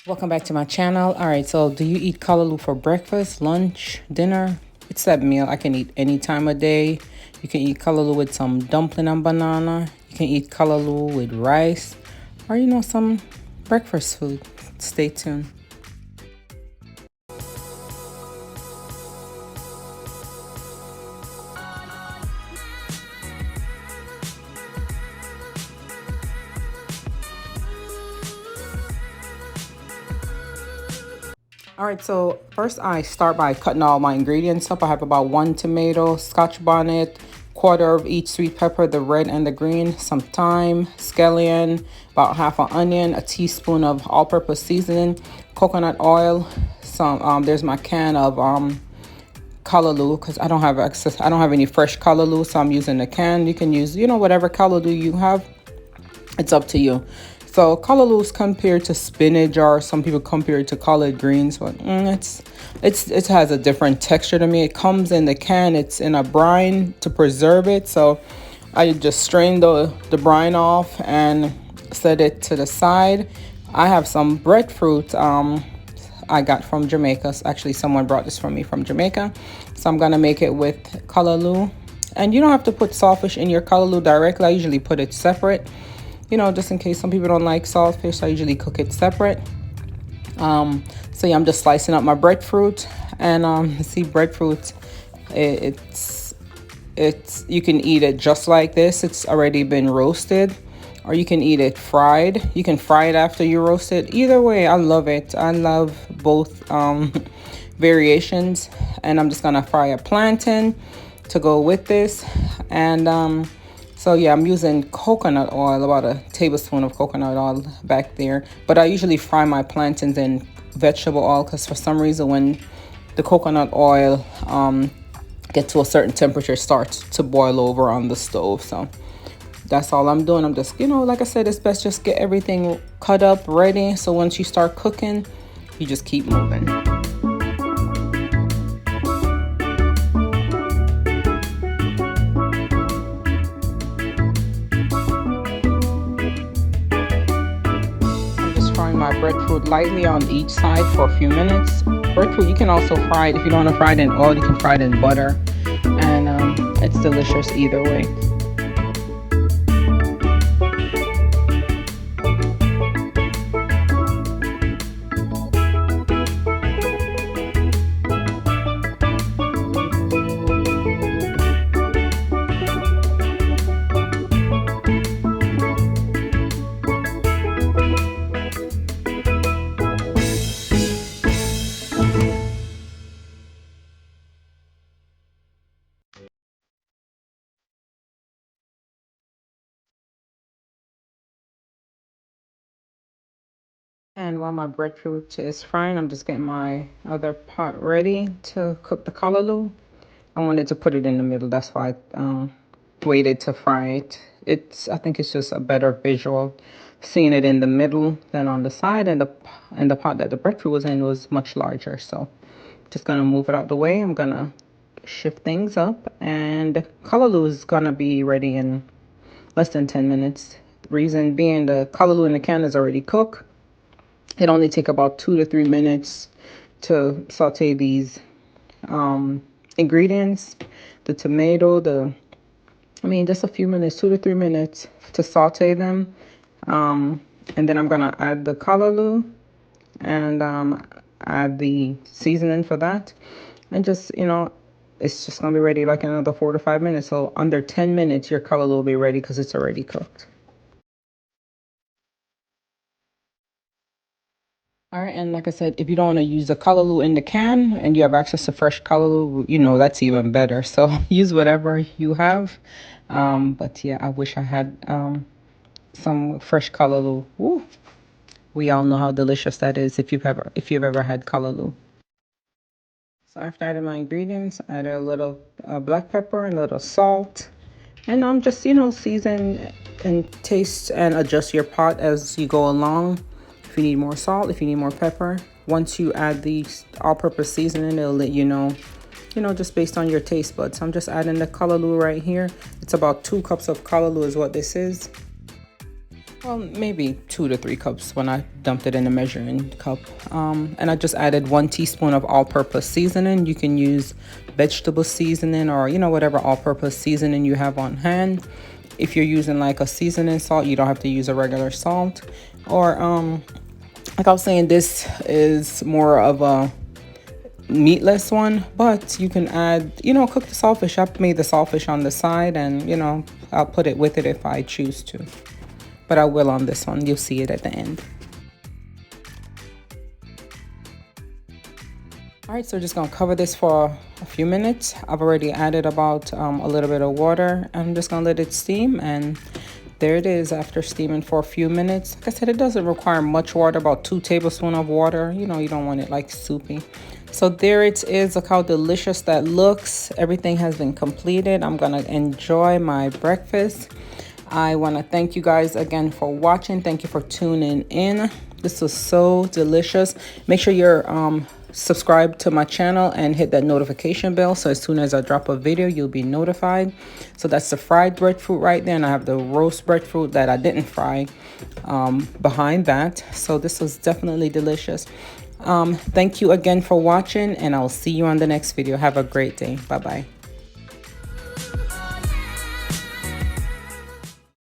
Welcome back to my channel. All right, so do you eat callaloo for breakfast, lunch, dinner? It's that meal I can eat any time of day. You can eat callaloo with some dumpling and banana. You can eat callaloo with rice or, some breakfast food. Stay tuned. All right, so first I start by cutting all my ingredients up. I have about 1 tomato, scotch bonnet, quarter of each sweet pepper, the red and the green, some thyme, scallion, about half an onion, a teaspoon of all-purpose seasoning, coconut oil, some there's my can of callaloo because I don't have access. I don't have any fresh callaloo, so I'm using the can. You can use, whatever callaloo you have. It's up to you. So callaloo is compared to spinach, or some people compare it to collard greens, but it has a different texture to me. It comes in the can. It's in a brine to preserve it. So I just strain the brine off and set it to the side. I have some breadfruit I got from Jamaica. Actually, someone brought this for me from Jamaica. So I'm gonna make it with callaloo. And you don't have to put saltfish in your callaloo directly. I usually put it separate. Just in case some people don't like saltfish, I usually cook it separate. So yeah, I'm just slicing up my breadfruit, and see, breadfruit, it's you can eat it just like this. It's already been roasted, or you can eat it fried. You can fry it after you roast it. Either way, I love it. I love both variations, and I'm just gonna fry a plantain to go with this, and so yeah, I'm using coconut oil, about a tablespoon of coconut oil back there. But I usually fry my plantains in vegetable oil because for some reason when the coconut oil gets to a certain temperature, it starts to boil over on the stove. So that's all I'm doing. I'm just, like I said, it's best just get everything cut up, ready. So once you start cooking, you just keep moving. My breadfruit lightly on each side for a few minutes. Breadfruit, you can also fry it. If you don't want to fry it in oil, you can fry it in butter, and it's delicious either way. And while my breadfruit is frying, I'm just getting my other pot ready to cook the callaloo. I wanted to put it in the middle. That's why I waited to fry it. I think it's just a better visual seeing it in the middle than on the side. And the pot that the breadfruit was in was much larger. So just gonna move it out the way. I'm gonna shift things up, and callaloo is gonna be ready in less than 10 minutes. Reason being, the callaloo in the can is already cooked. It only take about 2 to 3 minutes to saute these ingredients. The tomato, just a few minutes, 2 to 3 minutes to saute them. And then I'm gonna add the callaloo and add the seasoning for that. And just, it's just gonna be ready like another 4 to 5 minutes. So under 10 minutes, your callaloo will be ready because it's already cooked. All right, and like I said, if you don't want to use the callaloo in the can and you have access to fresh callaloo, that's even better. So use whatever you have. But yeah, I wish I had some fresh callaloo. Woo. We all know how delicious that is if you've ever had callaloo. So after adding my ingredients, I added a little black pepper and a little salt. And I'm just, season and taste and adjust your pot as you go along. If you need more salt, if you need more pepper. Once you add the all-purpose seasoning, it'll let you know, just based on your taste buds. So I'm just adding the callaloo right here. It's about 2 cups of callaloo is what this is. Well, maybe 2 to 3 cups when I dumped it in a measuring cup. And I just added 1 teaspoon of all-purpose seasoning. You can use vegetable seasoning or, whatever all-purpose seasoning you have on hand. If you're using like a seasoning salt, you don't have to use a regular salt. Or, like I was saying, this is more of a meatless one, but you can add, cook the saltfish. I've made the saltfish on the side, and, I'll put it with it if I choose to. But I will on this one. You'll see it at the end. All right, so just gonna cover this for a few minutes. I've already added about a little bit of water. I'm just gonna let it steam, and there it is after steaming for a few minutes. Like I said, it doesn't require much water, about 2 tablespoons of water. You don't want it like soupy. So there it is. Look how delicious that looks. Everything has been completed. I'm gonna enjoy my breakfast. I want to thank you guys again for watching. Thank you for tuning in. This was so delicious. Make sure you're subscribed to my channel and hit that notification bell, so as soon as I drop a video, you'll be notified. So that's the fried breadfruit right there, and I have the roast breadfruit that I didn't fry behind that. So this was definitely delicious. Thank you again for watching, and I'll see you on the next video. Have a great day. Bye bye.